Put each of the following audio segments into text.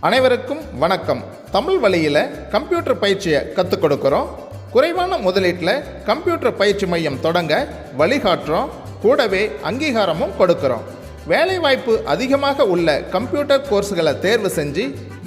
அனைவருக்கும் வணக்கம். தமிழ் வழியில் கம்ப்யூட்டர் பயிற்சியை கற்றுக் கொடுக்குறோம். குறைவான முதலீட்டில் கம்ப்யூட்டர் பயிற்சி மையம் தொடங்க வழிகாட்டுறோம். கூடவே அங்கீகாரமும் கொடுக்குறோம். வேலைவாய்ப்பு அதிகமாக உள்ள கம்ப்யூட்டர் கோர்ஸ்களை தேர்வு செஞ்சு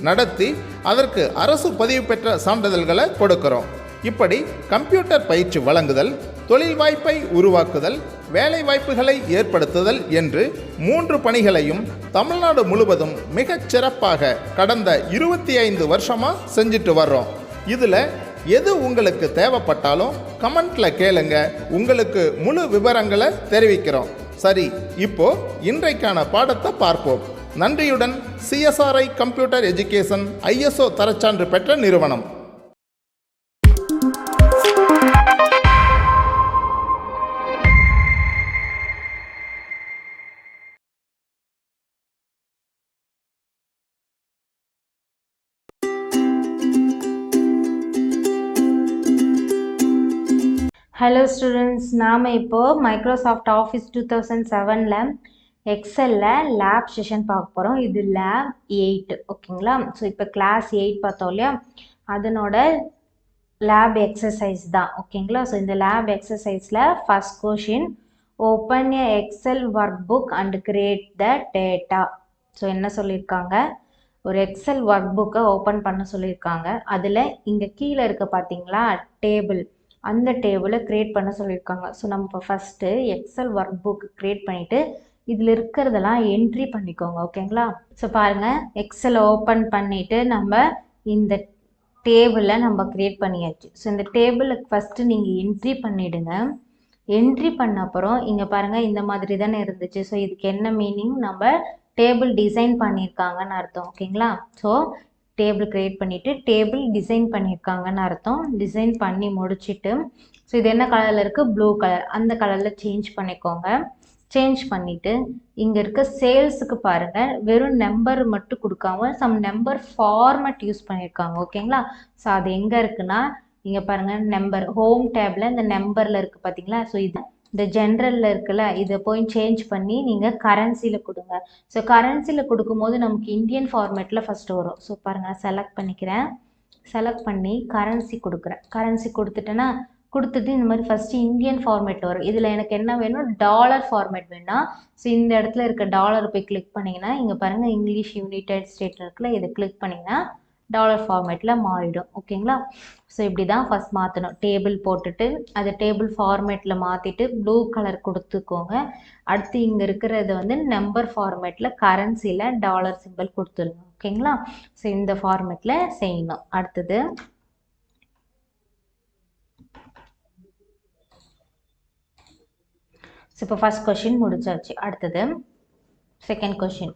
நடத்தி அதற்கு அரசு பதிவு பெற்ற சான்றிதழ்களை கொடுக்குறோம். இப்படி கம்ப்யூட்டர் பயிற்சி வழங்குதல், தொழில் வாய்ப்பை உருவாக்குதல், வேலை வாய்ப்புகளை ஏற்படுத்துதல் என்று 3 பணிகளையும் தமிழ்நாடு முழுவதும் மிகச் சிறப்பாக கடந்த 25 வருஷமாக செஞ்சுட்டு வர்றோம். இதில் எது உங்களுக்கு தேவைப்பட்டாலும் கமெண்ட்டில் கேளுங்க, உங்களுக்கு முழு விவரங்களை தெரிவிக்கிறோம். சரி, இப்போ இன்றைக்கான பாடத்தை பார்ப்போம். நன்றியுடன் CSRI கம்ப்யூட்டர் எஜுகேஷன் ISO தரச்சான்று பெற்ற நிறுவனம். ஹலோ ஸ்டூடெண்ட்ஸ், நாம் இப்போது மைக்ரோசாஃப்ட் ஆஃபீஸ் 2007 எக்ஸலில் லேப் செஷன் பார்க்க போகிறோம். இது லேப் 8 ஓகேங்களா. ஸோ இப்போ கிளாஸ் 8 பார்த்தோம் இல்லையா, அதனோட லேப் எக்ஸசைஸ் தான் ஓகேங்களா. ஸோ இந்த லேப் எக்ஸசைஸில் first question, open a Excel workbook and create the data. So என்ன சொல்லியிருக்காங்க, ஒரு எக்ஸல் ஒர்க் புக்கை ஓப்பன் பண்ண சொல்லியிருக்காங்க. அதில் இங்கே கீழே இருக்க பார்த்தீங்களா டேபிள், அந்த டேபிளை க்ரியேட் பண்ண சொல்லியிருக்காங்க. ஸோ நம்ம இப்போ first Excel workbook create பண்ணிவிட்டு இதில் இருக்கிறதெல்லாம் என்ட்ரி பண்ணிக்கோங்க ஓகேங்களா. ஸோ பாருங்கள், எக்ஸலை ஓப்பன் பண்ணிவிட்டு நம்ம இந்த டேபிளை நம்ம க்ரியேட் பண்ணியாச்சு. ஸோ இந்த டேபிளுக்கு ஃபஸ்ட்டு நீங்கள் என்ட்ரி பண்ணிவிடுங்க. என்ட்ரி பண்ண அப்புறம் இங்கே பாருங்கள், இந்த மாதிரி தானே இருந்துச்சு. ஸோ இதுக்கு என்ன மீனிங், நம்ம டேபிள் டிசைன் பண்ணியிருக்காங்கன்னு அர்த்தம் ஓகேங்களா. ஸோ டேபிள் க்ரியேட் பண்ணிவிட்டு டேபிள் டிசைன் பண்ணியிருக்காங்கன்னு அர்த்தம். டிசைன் பண்ணி முடிச்சுட்டு, ஸோ இது என்ன கலரில் இருக்குது, ப்ளூ கலர், அந்த கலரில் சேஞ்ச் பண்ணிக்கோங்க. சேஞ்ச் பண்ணிவிட்டு இங்கே இருக்க சேல்ஸுக்கு பாருங்கள், வெறும் நம்பர் மட்டும் கொடுக்காம சம் நம்பர் ஃபார்மேட் யூஸ் பண்ணியிருக்காங்க ஓகேங்களா. ஸோ அது எங்கே இருக்குன்னா, இங்கே பாருங்கள், நம்பர் ஹோம் டேபில் இந்த நம்பரில் இருக்குது பார்த்தீங்களா. ஸோ இது இந்த ஜென்ரலில் இருக்குல்ல, இதை போய் சேஞ்ச் பண்ணி நீங்கள் கரன்சியில் கொடுங்க. ஸோ கரன்சியில் கொடுக்கும்போது நமக்கு இந்தியன் ஃபார்மேட்டில் ஃபஸ்ட்டு வரும். ஸோ பாருங்கள், செலக்ட் பண்ணிக்கிறேன். செலக்ட் பண்ணி கரன்சி கொடுக்குறேன். கரன்சி கொடுத்துட்டேன்னா, கொடுத்துட்டு இந்த மாதிரி ஃபஸ்ட்டு இந்தியன் ஃபார்மேட் வரும். இதில் எனக்கு என்ன வேணும், டாலர் ஃபார்மேட் வேணும். ஸோ இந்த இடத்துல இருக்க டாலர் போய் கிளிக் பண்ணிங்கன்னா, இங்கே பாருங்கள் இங்கிலீஷ் யுனைடெட் ஸ்டேட் இருக்குல்ல, இதை கிளிக் பண்ணிங்கன்னா டாலர் ஃபார்மேட்டில் மாறிடும் ஓகேங்களா. ஸோ இப்படி தான் ஃபஸ்ட் மாற்றணும். டேபிள் போட்டுட்டு அதை டேபிள் ஃபார்மேட்டில் மாற்றிட்டு ப்ளூ கலர் கொடுத்துக்கோங்க. அடுத்து இங்கே இருக்கிறது வந்து நம்பர் ஃபார்மேட்டில் கரன்சியில் டாலர் சிம்பிள் கொடுத்துருங்க ஓகேங்களா. ஸோ இந்த ஃபார்மேட்டில் செய்யணும். அடுத்தது ஸோ இப்போ ஃபஸ்ட் கொஷின் முடிச்சாச்சு. அடுத்தது second question,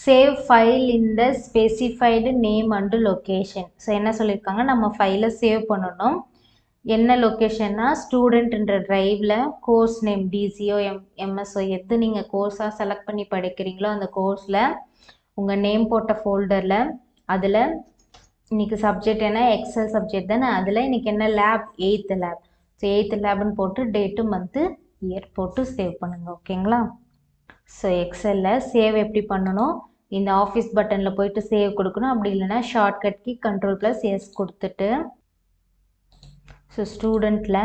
save file in the specified name and location. So என்ன சொல்லியிருக்காங்க, நம்ம ஃபைலை சேவ் பண்ணணும். என்ன லொக்கேஷன்னா, ஸ்டூடெண்ட்ன்ற ட்ரைவில் கோர்ஸ் நேம் DCO MSO எது நீங்கள் கோர்ஸாக செலக்ட் பண்ணி படிக்கிறீங்களோ அந்த கோர்ஸில் உங்கள் நேம் போட்ட ஃபோல்டரில், அதில் இன்றைக்கி சப்ஜெக்ட் என்ன, எக்ஸல் சப்ஜெக்ட் தானே, அதில் இன்றைக்கி என்ன lab, 8th lab. So 8th லேப்னு போட்டு டேட்டு மந்த்து இயர் போட்டு சேவ் பண்ணுங்கள் ஓகேங்களா. ஸோ எக்ஸலில் சேவ் எப்படி பண்ணணும், இந்த ஆஃபீஸ் பட்டனில் போயிட்டு சேவ் கொடுக்கணும். அப்படி இல்லைன்னா ஷார்ட்கட் கீ Ctrl+S கொடுத்துட்டு, ஸோ ஸ்டூடெண்ட்டில்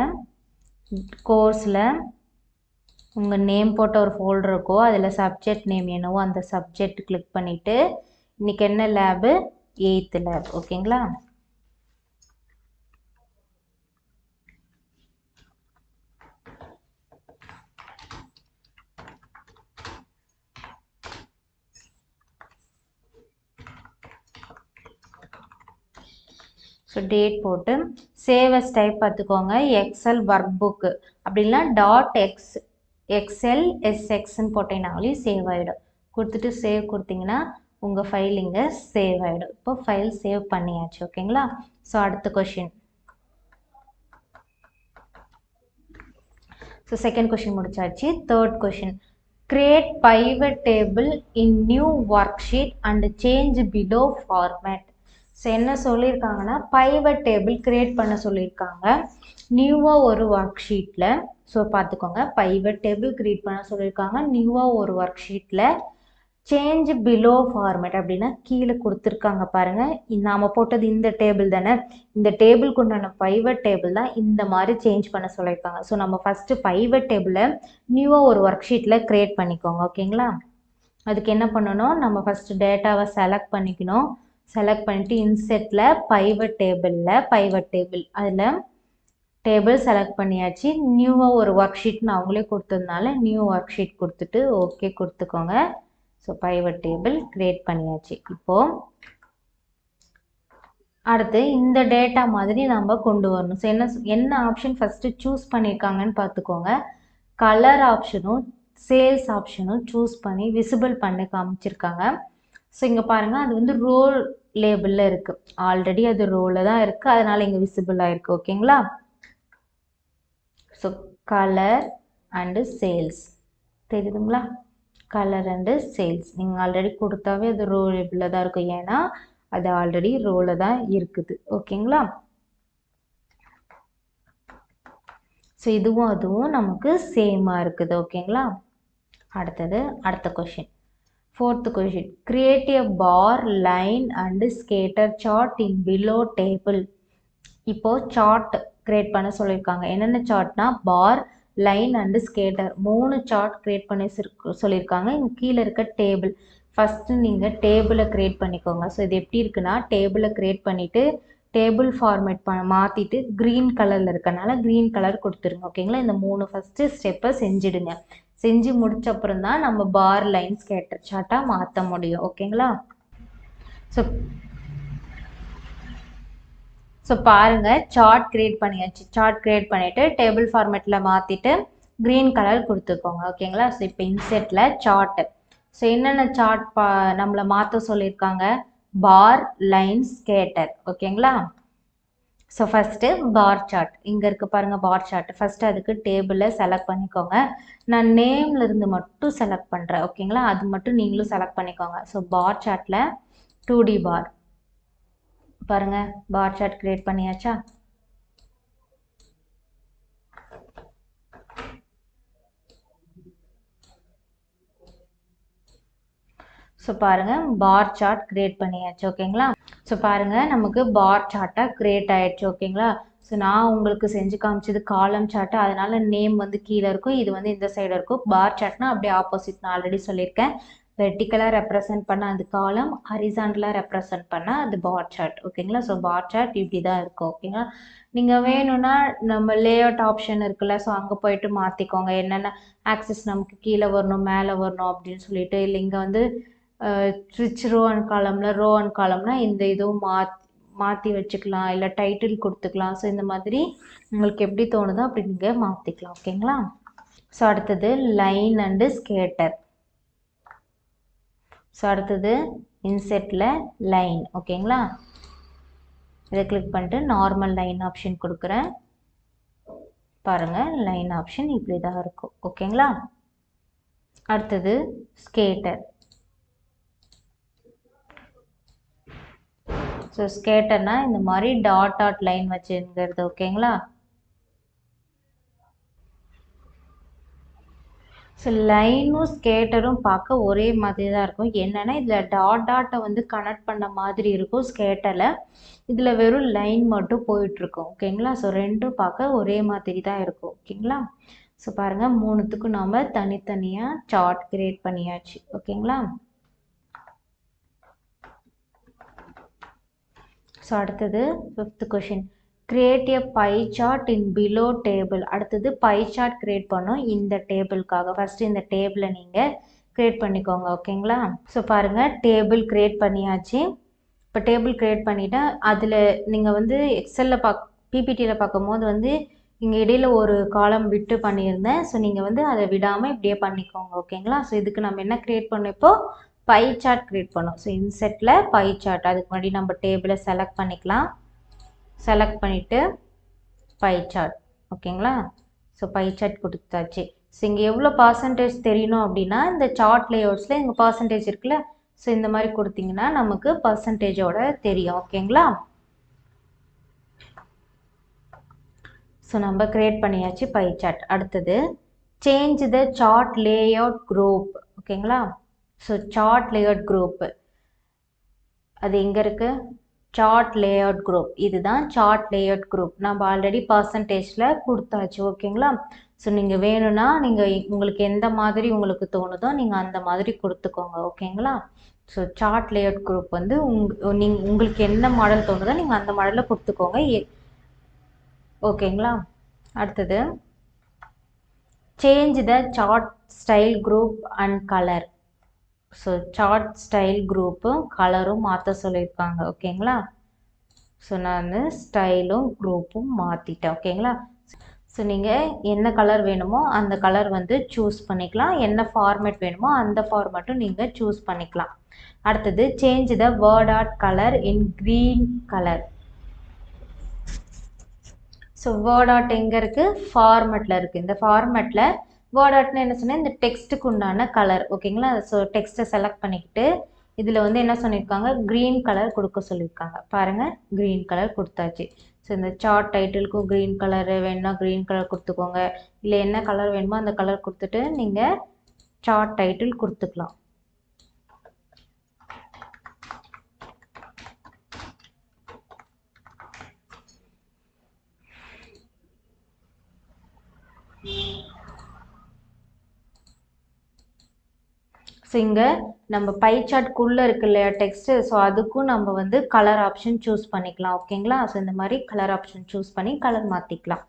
கோர்ஸில் உங்கள் நேம் போட்ட ஒரு ஃபோல்டர் இருக்கோ, அதில் சப்ஜெக்ட் நேம் என்னவோ அந்த சப்ஜெக்ட் கிளிக் பண்ணிவிட்டு இன்றைக்கி என்ன லேபு, 8th லேப் ஓகேங்களா. ஸோ டேட் போட்டு சேவஸ் டைப் பார்த்துக்கோங்க, எக்ஸல் ஒர்க் புக்கு, அப்படின்னா .xlsxன்னு போட்டீங்கனாலே சேவ் ஆகிடும். கொடுத்துட்டு சேவ் கொடுத்தீங்கன்னா உங்கள் ஃபைல் இங்கே சேவ் ஆகிடும். இப்போ ஃபைல் சேவ் பண்ணியாச்சு ஓகேங்களா. ஸோ அடுத்த கொஷின், ஸோ செகண்ட் கொஷின் முடிச்சாச்சு. Third question, create pivot table in new work sheet and change below format. So என்ன சொல்லியிருக்காங்கன்னா, பைவட் டேபிள் க்ரியேட் பண்ண சொல்லியிருக்காங்க நியூவாக ஒரு ஒர்க் ஷீட்டில். ஸோ பார்த்துக்கோங்க, பைவட் டேபிள் க்ரியேட் பண்ண சொல்லியிருக்காங்க நியூவாக ஒரு ஒர்க் ஷீட்டில். சேஞ்ச் பிலோ ஃபார்மேட் அப்படின்னா கீழே கொடுத்துருக்காங்க பாருங்கள். நாம் போட்டது இந்த டேபிள் தானே, இந்த டேபிளுக்கு உண்டான பைவட் டேபிள் தான் இந்த மாதிரி சேஞ்ச் பண்ண சொல்லியிருக்காங்க. ஸோ நம்ம ஃபஸ்ட்டு பைவட் டேபிளை நியூவாக ஒரு ஒர்க் ஷீட்டில் க்ரியேட் பண்ணிக்கோங்க. ஓகேங்களா? அதுக்கு என்ன பண்ணணும், நம்ம ஃபஸ்ட்டு டேட்டாவை செலக்ட் பண்ணிக்கணும். செலக்ட் பண்ணிவிட்டு இன்செட்டில் பைவட் டேபிள் அதில் டேபிள் செலக்ட் பண்ணியாச்சு. நியூவாக ஒரு ஒர்க் ஷீட்னு அவங்களே கொடுத்ததுனால நியூ ஒர்க் ஷீட் கொடுத்துட்டு ஓகே கொடுத்துக்கோங்க. ஸோ பைவட் டேபிள் க்ரியேட் பண்ணியாச்சு. இப்போது அடுத்து இந்த டேட்டா மாதிரி நம்ம கொண்டு வரணும். ஸோ என்ன ஆப்ஷன் ஃபஸ்ட்டு சூஸ் பண்ணியிருக்காங்கன்னு பார்த்துக்கோங்க. கலர் ஆப்ஷனும் சேல்ஸ் ஆப்ஷனும் சூஸ் பண்ணி விசிபிள் பண்ணி காமிச்சிருக்காங்க. ஸோ இங்கே பாருங்கள், அது வந்து ரோல் லேபிளில் இருக்குது. ஆல்ரெடி அது ரோவில் தான் இருக்குது, அதனால் இங்கே விசிபிளாக இருக்குது. ஓகேங்களா? ஸோ கலர் அண்டு சேல்ஸ் தெரியுதுங்களா? கலர் அண்டு சேல்ஸ் நீங்கள் ஆல்ரெடி கொடுத்தாவே அது ரோ லேபிளில் தான் இருக்கும், ஏன்னா அது ஆல்ரெடி ரோவில் தான் இருக்குது. ஓகேங்களா? ஸோ இதுவும் அதுவும் நமக்கு சேமாக இருக்குது. ஓகேங்களா? அடுத்த question, 4th question. Create a bar line and scatter chart in below table. இப்போது சார்ட் கிரியேட் பண்ண சொல்லியிருக்காங்க. என்னென்ன சார்ட்னா bar, line and scatter 3 chart create பண்ணி சொல்லியிருக்காங்க. இங்கே கீழே இருக்க டேபிள் ஃபஸ்ட்டு நீங்கள் டேபிளை க்ரியேட் பண்ணிக்கோங்க. ஸோ இது எப்படி இருக்குன்னா, டேபிளை க்ரியேட் பண்ணிவிட்டு டேபிள் ஃபார்மேட் மாற்றிட்டு க்ரீன் கலரில் இருக்கனால க்ரீன் கலர் கொடுத்துருங்க. ஓகேங்களா? இந்த 3 ஃபஸ்ட்டு ஸ்டெப்பை செஞ்சுடுங்க. செஞ்சு முடிச்ச அப்புறம் தான் நம்ம பார், லைன், ஸ்கேட்டர் சார்ட்டாக மாற்ற முடியும். ஓகேங்களா? ஸோ பாருங்கள், சார்ட் க்ரியேட் பண்ணியாச்சு. சார்ட் க்ரியேட் பண்ணிவிட்டு டேபிள் ஃபார்மேட்டில் மாற்றிட்டு க்ரீன் கலர் கொடுத்துக்கோங்க. ஓகேங்களா? ஸோ இப்போ இன்செட்டில் சார்ட்டு. ஸோ என்னென்ன சார்ட் நம்மளை மாற்ற சொல்லியிருக்காங்க, பார், லைன், ஸ்கேட்டர். ஓகேங்களா? ஸோ ஃபஸ்ட்டு பார் சார்ட் இங்கே இருக்குது பாருங்கள், பார் சார்ட். ஃபஸ்ட்டு அதுக்கு டேபிளில் செலக்ட் பண்ணிக்கோங்க. நான் நேமில் இருந்து மட்டும் செலக்ட் பண்ணுறேன். ஓகேங்களா? அது மட்டும் நீங்களும் செலக்ட் பண்ணிக்கோங்க. ஸோ பார் சார்ட்டில் 2D பார் பாருங்கள், பார் சார்ட் க்ரியேட் பண்ணியாச்சா? ஸோ பாருங்கள், பார் சார்ட் க்ரியேட் பண்ணியாச்சு. ஓகேங்களா? ஸோ பாருங்கள், நமக்கு பார் சார்ட்டாக க்ரியேட் ஆகிடுச்சு. ஓகேங்களா? ஸோ நான் உங்களுக்கு செஞ்சு காமிச்சது காலம் சார்ட்டு, அதனால் நேம் வந்து கீழே இருக்கும், இது வந்து இந்த சைடு இருக்கும். பார் சார்ட்னா அப்படியே ஆப்போசிட், நான் ஆல்ரெடி சொல்லியிருக்கேன். வெர்டிக்கலாக ரெப்ரசன்ட் பண்ண அது காலம், ஹரிசாண்டலாக ரெப்ரசன்ட் பண்ண அது பார் சார்ட். ஓகேங்களா? ஸோ பார் சார்ட் இப்படி தான் இருக்கும். ஓகேங்களா? நீங்கள் வேணும்னா நம்ம லேஅவுட் ஆப்ஷன் இருக்குல்ல, ஸோ அங்கே போயிட்டு மாற்றிக்கோங்க. என்னென்ன ஆக்சஸ் நமக்கு கீழே வரணும், மேலே வரணும் அப்படின்னு சொல்லிட்டு. இல்லை இங்கே வந்து ரிச் ரோ அண்ட் காலமில் ரோ அண்ட் காலம்னா இந்த இதுவும் மாற்றி வச்சுக்கலாம், இல்லை டைட்டில் கொடுத்துக்கலாம். ஸோ இந்த மாதிரி உங்களுக்கு எப்படி தோணுதோ அப்படி நீங்கள் மாற்றிக்கலாம். ஓகேங்களா? ஸோ அடுத்தது லைன் அண்டு ஸ்கேட்டர். ஸோ அடுத்தது இன்செட்டில் லைன். ஓகேங்களா? இதை கிளிக் பண்ணிட்டு நார்மல் லைன் ஆப்ஷன் கொடுக்குறேன். பாருங்கள், லைன் ஆப்ஷன் இப்படி தான் இருக்கும். ஓகேங்களா? அடுத்தது ஸ்கேட்டர். ஸோ ஸ்கேட்டர்னா இந்த மாதிரி டாட் லைன் வச்சுங்கிறது. ஓகேங்களா? ஸோ லைனும் ஸ்கேட்டரும் பார்க்க ஒரே மாதிரி தான் இருக்கும். என்னென்னா இதில் டாட்டை வந்து கனெக்ட் பண்ண மாதிரி இருக்கும் ஸ்கேட்டரில், இதில் வெறும் லைன் மட்டும் போயிட்டுருக்கும். ஓகேங்களா? ஸோ ரெண்டும் பார்க்க ஒரே மாதிரி தான் இருக்கும். ஓகேங்களா? ஸோ பாருங்கள், 3த்துக்கும் நாம் தனித்தனியாக சார்ட் கிரியேட் பண்ணியாச்சு. ஓகேங்களா? ஸோ அடுத்தது 5th question. Create a pie chart in below table. அடுத்தது பை சார்ட் கிரியேட் பண்ணோம் இந்த டேபிளுக்காக. ஃபஸ்ட்டு இந்த டேபிளை நீங்கள் கிரியேட் பண்ணிக்கோங்க. ஓகேங்களா? ஸோ பாருங்கள், டேபிள் கிரியேட் பண்ணியாச்சு. இப்போ டேபிள் கிரியேட் பண்ணிவிட்டு அதில் நீங்கள் வந்து எக்ஸலில் பிபிடியில் பார்க்கும்போது வந்து இங்கே இடையில் ஒரு காலம் விட்டு பண்ணியிருந்தேன். ஸோ நீங்கள் வந்து அதை விடாமல் இப்படியே பண்ணிக்கோங்க. ஓகேங்களா? ஸோ இதுக்கு நம்ம என்ன கிரியேட் பண்ணோம், இப்போது பை சார்ட் கிரியேட் பண்ணோம். ஸோ இன்செட்டில் பை சார்ட். அதுக்கு முன்னாடி நம்ம டேபிளை செலக்ட் பண்ணிக்கலாம். செலக்ட் பண்ணிவிட்டு பை சார்ட். ஓகேங்களா? ஸோ பை சார்ட் கொடுத்தாச்சு. ஸோ இங்கே எவ்வளோ பர்சன்டேஜ் தெரியணும் அப்படின்னா இந்த சார்ட் லேஅவுட்ஸில் இங்கே பர்சன்டேஜ் இருக்குல்ல, ஸோ இந்த மாதிரி கொடுத்தீங்கன்னா நமக்கு பர்சன்டேஜோட தெரியும். ஓகேங்களா? ஸோ நம்ம கிரியேட் பண்ணியாச்சு பை சார்ட். அடுத்தது change the chart layout group. ஓகேங்களா? ஸோ சார்ட் லேஅவுட் குரூப் அது எங்கே இருக்குது? Chart layout group. இதுதான் சார்ட் லேஅவுட் குரூப். நம்ம ஆல்ரெடி பர்சன்டேஜில் கொடுத்தாச்சு. ஓகேங்களா? ஸோ நீங்கள் வேணும்னா நீங்கள் உங்களுக்கு எந்த மாதிரி உங்களுக்கு தோணுதோ நீங்கள் அந்த மாதிரி கொடுத்துக்கோங்க. ஓகேங்களா? ஸோ சார்ட் லேஅவுட் குரூப் வந்து உங்களுக்கு என்ன மாடல் தோணுதோ நீங்கள் அந்த மாடலில் கொடுத்துக்கோங்க. ஓகேங்களா? அடுத்தது change the chart style group and colour. So chart style குரூப்பும் கலரும் மாற்ற சொல்லியிருக்காங்க. ஓகேங்களா? ஸோ நான் ஸ்டைலும் குரூப்பும் மாற்றிட்டேன். ஓகேங்களா? ஸோ நீங்கள் என்ன கலர் வேணுமோ அந்த கலர் வந்து சூஸ் பண்ணிக்கலாம். என்ன ஃபார்மேட் வேணுமோ அந்த ஃபார்மேட்டும் நீங்கள் சூஸ் பண்ணிக்கலாம். அடுத்தது change the word art colour in green colour. So word art எங்கே இருக்குது? ஃபார்மேட்டில் இருக்குது. இந்த ஃபார்மேட்டில் வேர்ட் ஆர்ட்னு என்ன சொன்னால் இந்த டெக்ஸ்ட்டுக்கு உண்டான கலர். ஓகேங்களா? ஸோ டெக்ஸ்ட்டை செலக்ட் பண்ணிக்கிட்டு இதில் வந்து என்ன சொல்லியிருக்காங்க? க்ரீன் கலர் கொடுக்க சொல்லியிருக்காங்க. பாருங்கள், க்ரீன் கலர் கொடுத்தாச்சு. ஸோ இந்த சார்ட் டைட்டிலுக்கும் க்ரீன் கலரு வேணும்னா க்ரீன் கலர் கொடுத்துக்கோங்க. இல்லை என்ன கலர் வேணுமோ அந்த கலர் கொடுத்துட்டு நீங்கள் சார்ட் டைட்டில் கொடுத்துக்கலாம். ஸோ இங்கே நம்ம பை சார்ட்குள்ளே இருக்கு இல்லையா டெக்ஸ்ட்டு, ஸோ அதுக்கும் நம்ம வந்து கலர் ஆப்ஷன் சூஸ் பண்ணிக்கலாம். ஓகேங்களா? ஸோ இந்த மாதிரி கலர் ஆப்ஷன் சூஸ் பண்ணி கலர் மாற்றிக்கலாம்.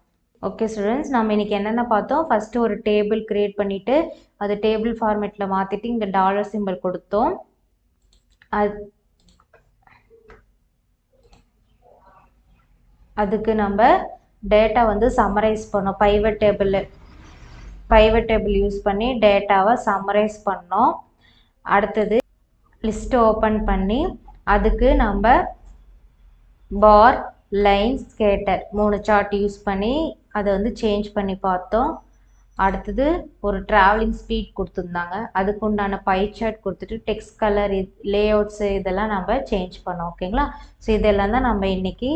ஓகே ஸ்டூடெண்ட்ஸ், நம்ம இன்றைக்கி என்னென்ன பார்த்தோம்? ஃபஸ்ட்டு ஒரு டேபிள் க்ரியேட் பண்ணிவிட்டு அது டேபிள் ஃபார்மேட்டில் மாற்றிட்டு இங்கே டாலர் சிம்பிள் கொடுத்தோம். அதுக்கு நம்ம டேட்டா வந்து சம்மரைஸ் பண்ணோம். பைவட் டேபிள் யூஸ் பண்ணி டேட்டாவை சம்மரைஸ் பண்ணோம். அடுத்தது லிஸ்ட் ஓப்பன் பண்ணி அதுக்கு நம்ம பார், லைன், ஸ்கேட்டர் 3 சார்ட் யூஸ் பண்ணி அதை வந்து சேஞ்ச் பண்ணி பார்த்தோம். அடுத்தது ஒரு ட்ராவலிங் ஸ்பீட் கொடுத்துருந்தாங்க. அதுக்கு உண்டான பை சார்ட் கொடுத்துட்டு டெக்ஸ்ட் கலர், லேஅவுட்ஸு இதெல்லாம் நம்ம சேஞ்ச் பண்ணோம். ஓகேங்களா? ஸோ இதெல்லாம் தான் நம்ம இன்றைக்கி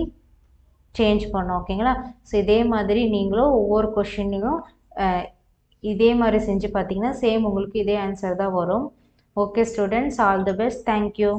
சேஞ்ச் பண்ணோம். ஓகேங்களா? ஸோ இதே மாதிரி நீங்களும் ஒவ்வொரு கொஷினையும் இதே மாதிரி செஞ்சு பார்த்தீங்கன்னா சேம் உங்களுக்கு இதே ஆன்சர் தான் வரும். Okay students, all the best. Thank you.